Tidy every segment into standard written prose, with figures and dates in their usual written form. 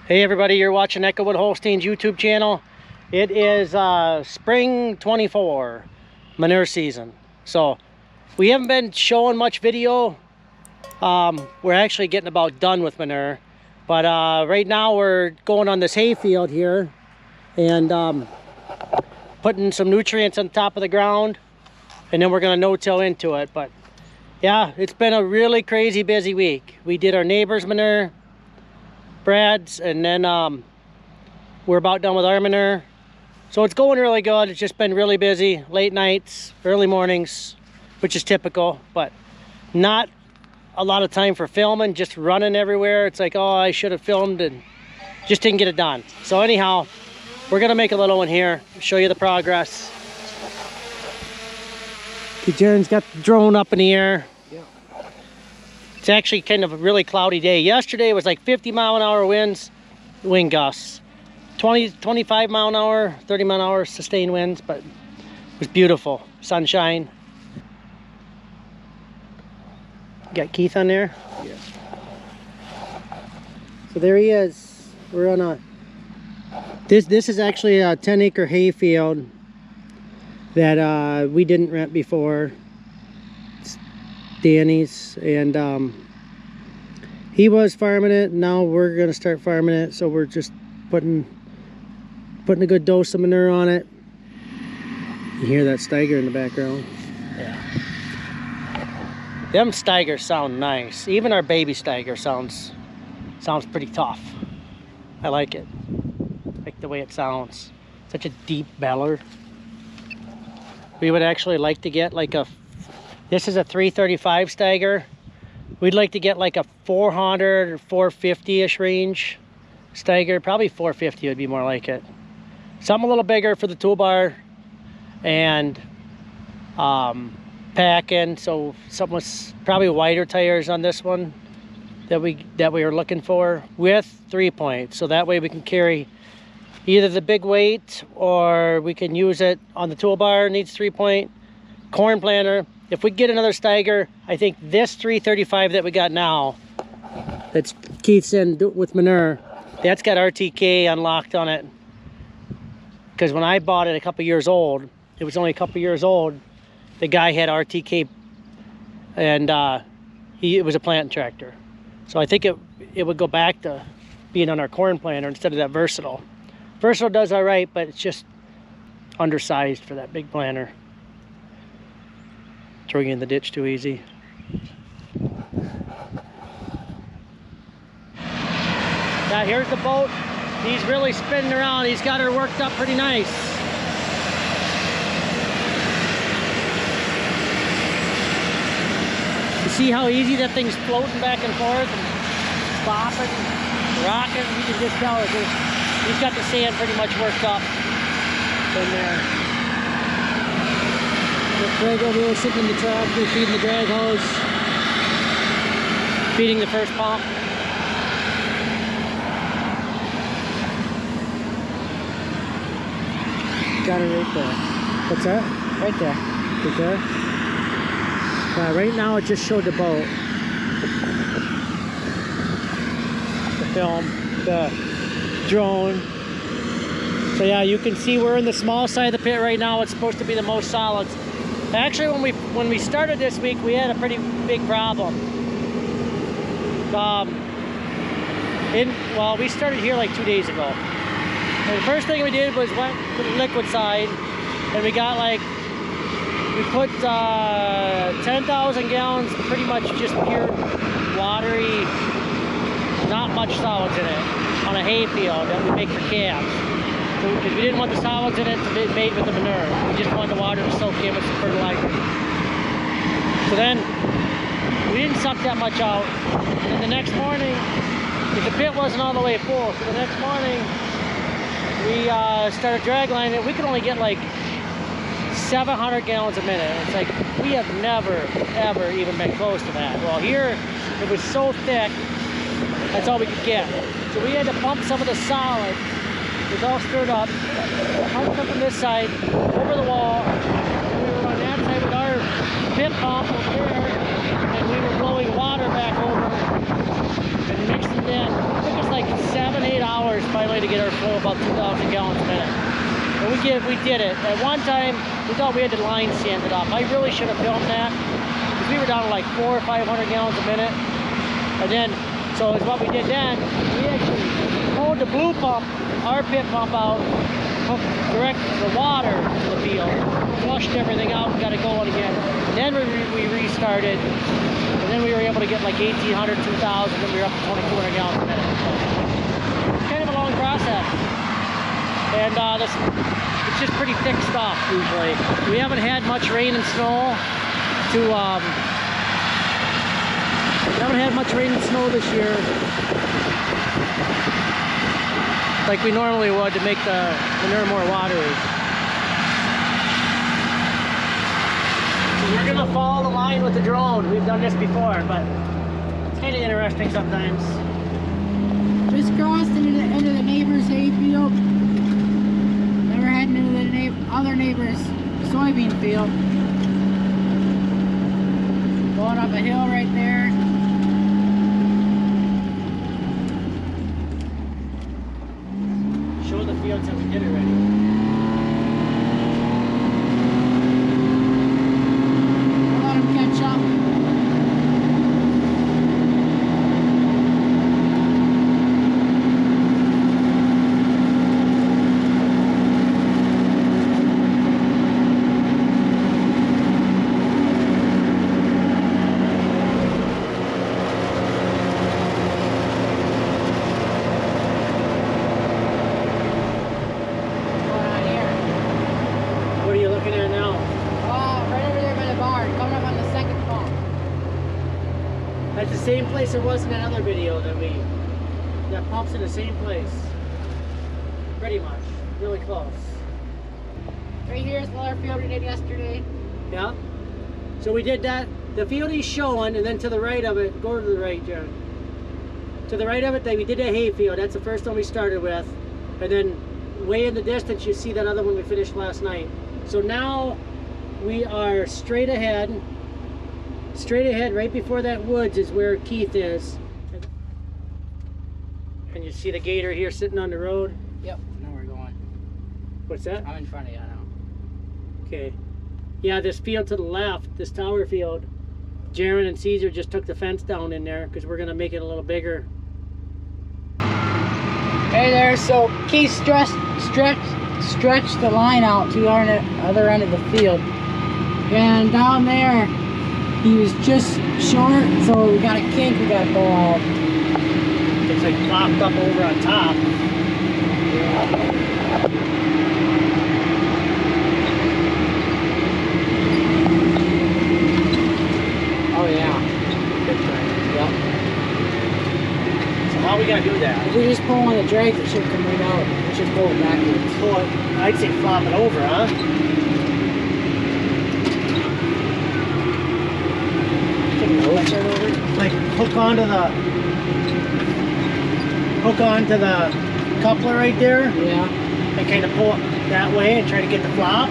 Hey everybody, you're watching Echowood Holsteins YouTube channel. It is spring 24 manure season. So we haven't been showing much video. We're actually getting about done with manure. But right now we're going on this hay field here and putting some nutrients on top of the ground. And then we're gonna no-till into it. But yeah, it's been a really crazy busy week. We did our neighbor's manure, Brad's, and then we're about done with our manure. So it's going really good. It's just been really busy, late nights, early mornings, which is typical, but not a lot of time for filming, just running everywhere. It's like, oh, I should have filmed and just didn't get it done. So anyhow, we're gonna make a little one here, show you the progress. Jaren's got the drone up in the air. It's actually kind of a really cloudy day. Yesterday was like 50-mile-an-hour winds, wind gusts. 25 mile an hour, 30 mile an hour sustained winds, but it was beautiful. Sunshine. Got Keith on there? Yeah. So there he is. We're on a... This is actually a 10-acre hay field that we didn't rent before. Danny's, and he was farming it. Now we're gonna start farming it, so we're just putting a good dose of manure on it. You hear that Steiger in the background? Yeah. Them Steigers sound nice. Even our baby Steiger sounds pretty tough. I like it. I like the way it sounds. Such a deep beller. We would actually like to get like a... This is a 335 Steiger. We'd like to get like a 400 or 450-ish range Steiger. Probably 450 would be more like it. Something a little bigger for the toolbar and packing. So something with probably wider tires on this one that we were looking for, with 3-point. So that way we can carry either the big weight or we can use it on the toolbar. Needs 3-point. Corn planter. If we get another Steiger, I think this 335 that we got now, that's Keith's in with manure, that's got RTK unlocked on it. Because when I bought it a couple years old, it was only a couple years old, the guy had RTK, and it was a planting tractor. So I think it would go back to being on our corn planter instead of that Versatile. Versatile does all right, but it's just undersized for that big planter. Throwing you in the ditch too easy. Now here's the boat. He's really spinning around. He's got her worked up pretty nice. You see how easy that thing's floating back and forth and bopping, rocking? You can just tell he's got the sand pretty much worked up in there. Craig over here sitting in the tractor, feeding the drag hose, feeding the first pump. Got it right there. What's that? Right there. Right there. Right now it just showed the boat. The film, the drone. So yeah, you can see we're in the small side of the pit right now. It's supposed to be the most solids. Actually, when we started this week, we had a pretty big problem. Well, we started here like 2 days ago. And the first thing we did was went to the liquid side, and we got we put 10,000 gallons, pretty much just pure watery, not much solids in it, on a hay field that we make for calves. Because we didn't want the solids in it to be made with the manure. We just wanted the water to soak in with some fertilizer. So then, we didn't suck that much out. And then the next morning, the pit wasn't all the way full. So the next morning, we started drag lining it. We could only get like 700 gallons a minute. It's like, we have never, ever even been close to that. Well, here, it was so thick, that's all we could get. So we had to pump some of the solid. It was all stirred up, pumped up on this side, over the wall, and we were on that side with our pit pump over there, and we were blowing water back over and mixing it in. It took us like 7-8 hours about 2,000 gallons a minute. And we did it. At one time, we thought we had the line sanded up. I really should have filmed that, because we were down to like 400 or 500 gallons a minute. And then, so is what we did then, we actually pulled the blue pump, our pit pump out, hooked direct the water to the field, flushed everything out, and got it going again. And then we restarted, and then we were able to get like 1,800, 2,000, and we were up to 2,200 gallons a minute. So it's kind of a long process. And it's just pretty thick stuff usually. We haven't had much rain and snow to we haven't had much rain and snow this year like we normally would to make the manure more watery. So we're gonna follow the line with the drone. We've done this before, but it's kind of interesting sometimes. Just crossed into the neighbor's hayfield. Never heading into the other neighbor's soybean field. Going up a hill right there. Show the fields that we did already. Let them catch up. That's the same place it was in that other video that pumps in the same place. Pretty much. Really close. Right here is the other field we did yesterday. Yeah. So we did that. The field he's showing, and then to the right of it, go to the right, John. To the right of it, we did a hay field. That's the first one we started with. And then way in the distance, you see that other one we finished last night. So now we are straight ahead. Straight ahead, right before that woods is where Keith is. And you see the gator here sitting on the road? Yep, I know where we're going. What's that? I'm in front of you now. Okay. Yeah, this field to the left, this tower field, Jaron and Caesar just took the fence down in there because we're going to make it a little bigger. Hey there, so Keith stretched the line out to the other end of the field. And down there, he was just short, so we got a kink we got to pull out. It's like plopped up over on top. Oh yeah. Yep. So how we gotta do that? If we just pull on the drags, it should come right out. We should pull it backwards. Pull it, I'd say flop it over, huh? Like hook onto the coupler right there. Yeah. And kind of pull it that way and try to get the flop.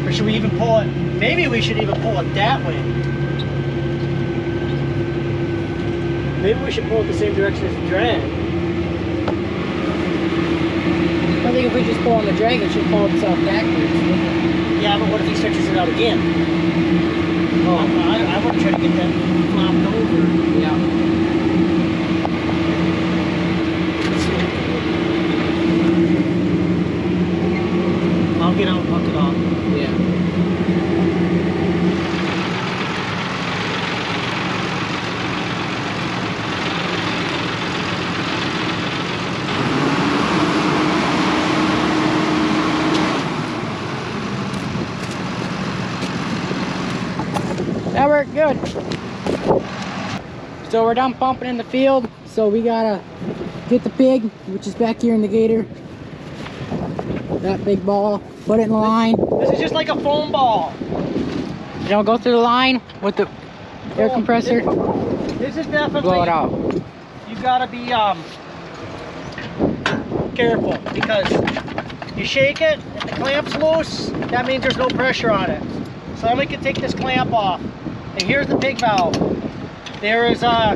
Or should we even pull it? Maybe we should even pull it that way. Maybe we should pull it the same direction as the drag. I think if we just pull on the drag, it should pull itself backwards. Yeah, but what if he stretches it out again? Oh, I want to try to get that flopped over. Yeah. I'll get out and hook it off. Yeah. That worked good. So we're done pumping in the field. So we gotta get the pig, which is back here in the gator. That big ball, put it in the line. This is just like a foam ball. You know, go through the line with the air compressor. This is definitely, blow it out. You gotta be careful, because you shake it, if the clamp's loose, that means there's no pressure on it. So I'm gonna take this clamp off. And here's the pig valve. There is so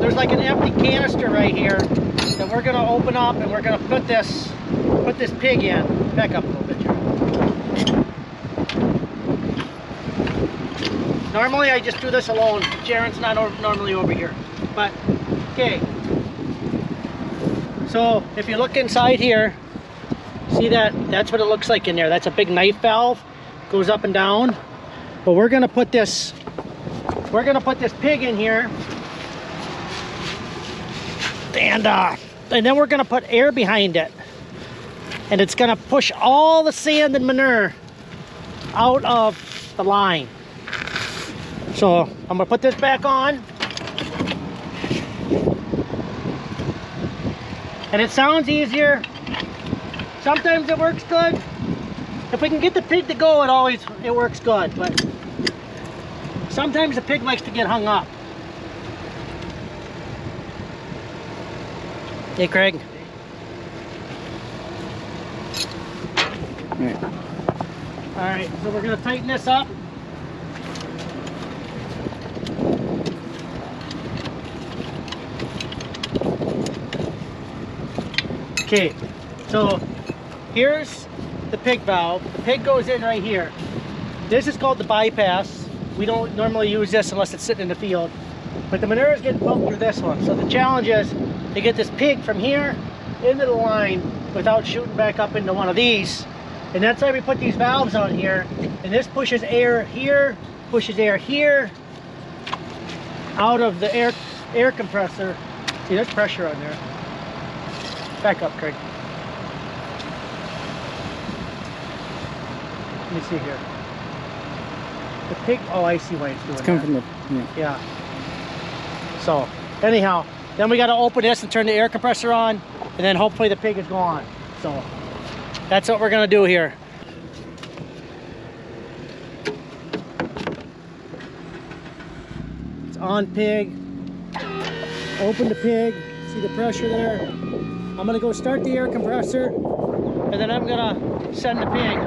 there's like an empty canister right here that we're gonna open up, and we're gonna put this pig in. Back up a little bit, Jared. Normally I just do this alone. Jaren's not normally over here, but okay. So if you look inside here, see that's what it looks like in there. That's a big knife valve, goes up and down. But we're gonna put this pig in here, and then we're gonna put air behind it, and it's gonna push all the sand and manure out of the line. So I'm gonna put this back on, and it sounds easier. Sometimes it works good. If we can get the pig to go, it works good. But sometimes the pig likes to get hung up. Hey, Craig. All right, so we're gonna tighten this up. Okay, so here's the pig valve. The pig goes in right here. This is called the bypass. We don't normally use this unless it's sitting in the field. But the manure is getting pumped through this one. So the challenge is to get this pig from here into the line without shooting back up into one of these. And that's why we put these valves on here. And this pushes air here, pushes air here, out of the air compressor. See, there's pressure on there. Back up, Craig. Let me see here. The pig, oh, I see why it's doing that. It's coming from the, yeah. So, anyhow, then we got to open this and turn the air compressor on, and then hopefully the pig is gone. So, that's what we're going to do here. It's on pig. Open the pig. See the pressure there? I'm gonna go start the air compressor, and then I'm gonna send the pig.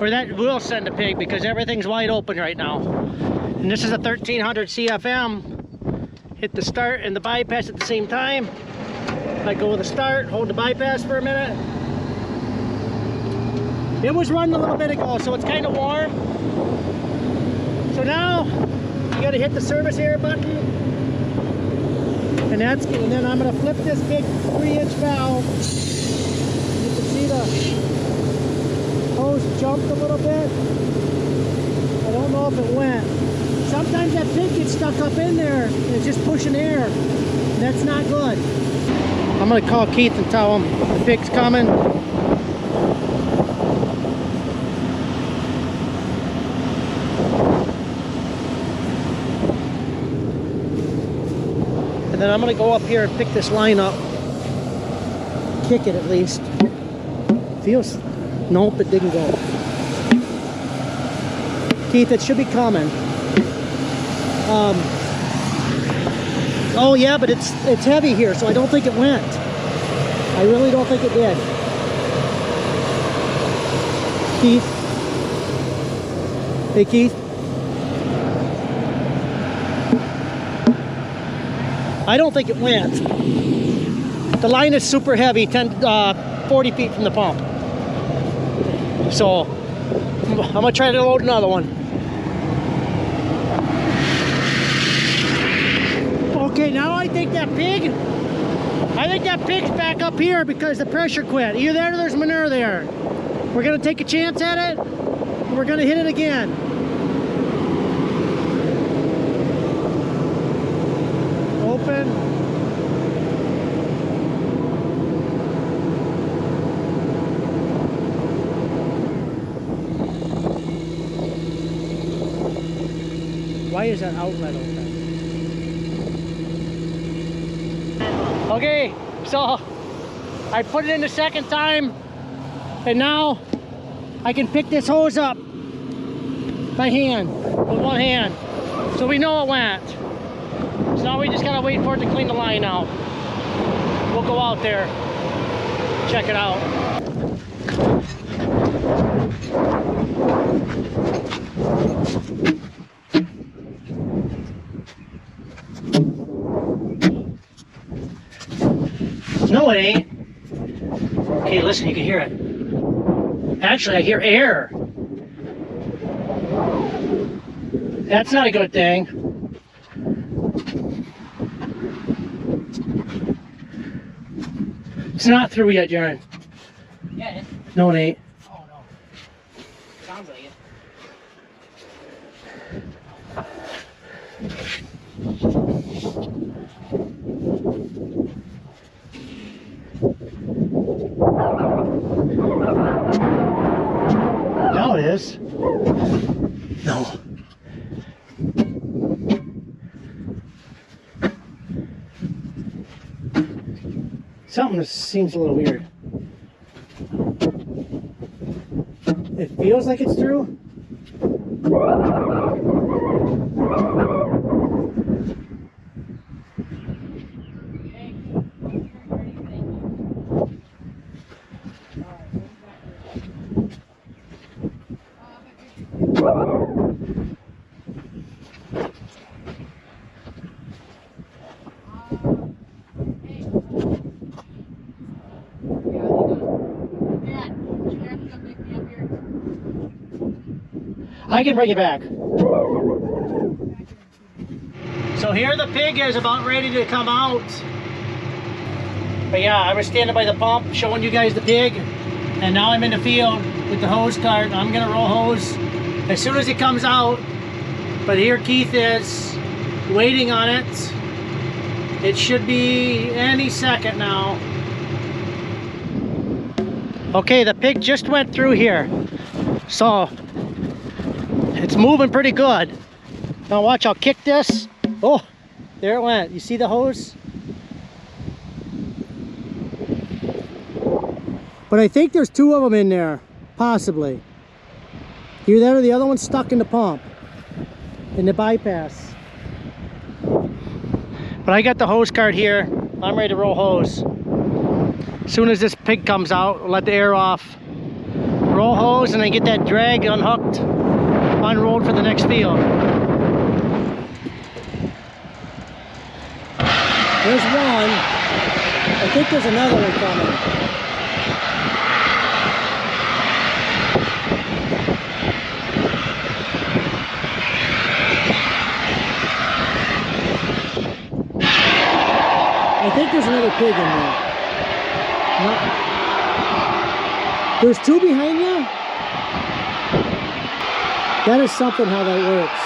Or that will send the pig, because everything's wide open right now. And this is a 1300 CFM. Hit the start and the bypass at the same time. I go with the start, hold the bypass for a minute. It was running a little bit ago, so it's kind of warm. So now, you gotta hit the service air button. And then I'm going to flip this big 3-inch valve. You can see the hose jumped a little bit. I don't know if it went. Sometimes that pig gets stuck up in there and it's just pushing air. And that's not good. I'm going to call Keith and tell him the pig's coming. And then I'm going to go up here and pick this line up. Kick it at least. Feels... Nope, it didn't go. Keith, it should be coming. Oh yeah, but it's heavy here, so I don't think it went. I really don't think it did. Keith? Hey, Keith? I don't think it went. The line is super heavy, 40 feet from the pump. So, I'm gonna try to load another one. Okay, now I think that pig's back up here because the pressure quit. Either there or there's manure there. We're gonna take a chance at it, and we're gonna hit it again. Open. Why is that outlet open? Okay, so I put it in the second time, and now I can pick this hose up by hand, with one hand. So we know it went. So now we just gotta wait for it to clean the line out. We'll go out there, check it out. No, it ain't. Okay, listen, you can hear it. Actually, I hear air. That's not a good thing. It's not through yet, Jaron. Yeah, it is. No, it ain't. Oh no. Sounds like it. Now it is. No. Something seems a little weird. It feels like it's through. I can bring it back. So here the pig is about ready to come out. But yeah, I was standing by the pump showing you guys the pig. And now I'm in the field with the hose cart. I'm gonna roll hose as soon as it comes out. But here Keith is waiting on it. It should be any second now. Okay, the pig just went through here. So it's moving pretty good. Now watch, I'll kick this. Oh, there it went. You see the hose? But I think there's two of them in there, possibly. Either that or the other one's stuck in the pump, in the bypass. But I got the hose cart here. I'm ready to roll hose. As soon as this pig comes out, we'll let the air off. Roll hose and then get that drag unhooked, unrolled for the next field. There's one. I think there's another one coming. I think there's another pig in there. No. There's two behind you? That is something how that works.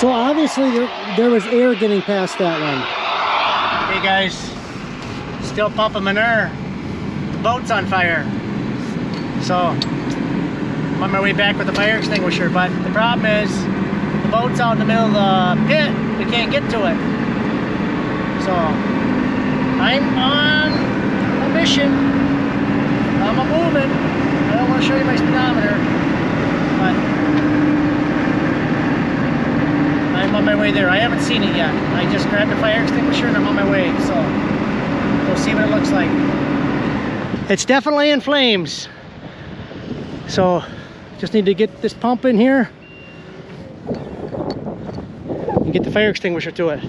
So obviously there was air getting past that one. Hey guys, still pumping manure. The boat's on fire. So I'm on my way back with the fire extinguisher, but the problem is the boat's out in the middle of the pit. We can't get to it. So I'm on a mission. I'm a moving. I don't want to show you my speedometer, but I'm on my way there. I haven't seen it yet. I just grabbed the fire extinguisher and I'm on my way. So we'll see what it looks like. It's definitely in flames. So just need to get this pump in here and get the fire extinguisher to it.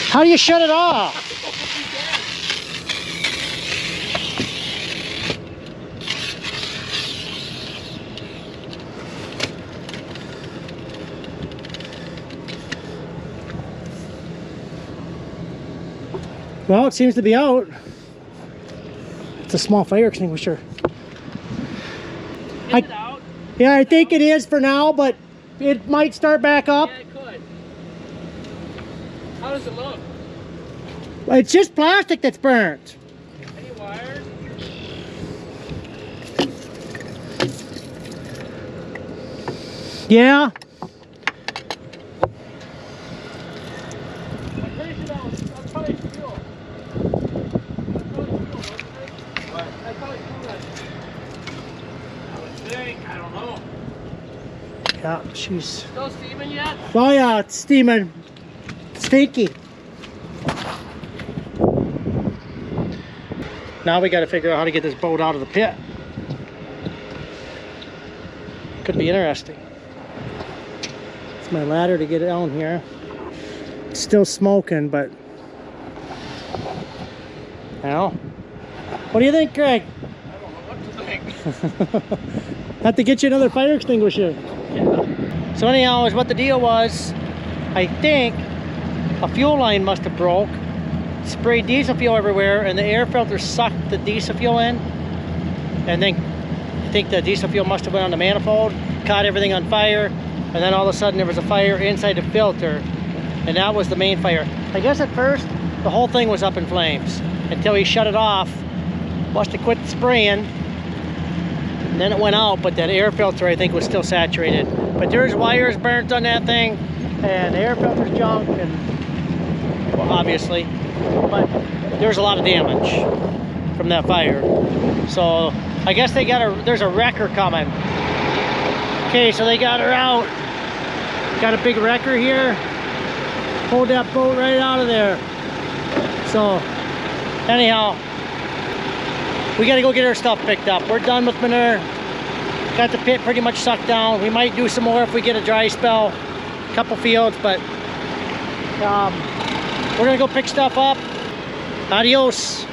How do you shut it off? Well, it seems to be out. It's a small fire extinguisher. Is it out? Yeah, I think it is for now, but it might start back up. Yeah, it could. How does it look? It's just plastic that's burnt. Any wires? Yeah. I'm pretty sure that was probably fuel. What? I probably fuel that. I would think, I don't know. Yeah, she's Still steaming yet? oh yeah, it's steaming. Stinky. Now we got to figure out how to get this boat out of the pit. Could be interesting. It's my ladder to get it down here. It's still smoking, but well, what do you think, Greg? I don't know what to think. Have to get you another fire extinguisher. Yeah. So anyhow, is what the deal was. I think a fuel line must have broke, sprayed diesel fuel everywhere, and the air filter sucked the diesel fuel in. And then I think the diesel fuel must have went on the manifold, caught everything on fire, and then all of a sudden there was a fire inside the filter, and that was the main fire. I guess at first the whole thing was up in flames until he shut it off, must have quit spraying, and then it went out, but that air filter I think was still saturated. But there's wires burnt on that thing, and the air filter's junk, and well, obviously, but there's a lot of damage from that fire. So I guess they got there's a wrecker coming. Okay, so they got her out. Got a big wrecker here. Pulled that boat right out of there. So anyhow, we gotta go get our stuff picked up. We're done with Manure. Got the pit pretty much sucked down. We might do some more if we get a dry spell. A couple fields, but we're gonna go pick stuff up. Adios.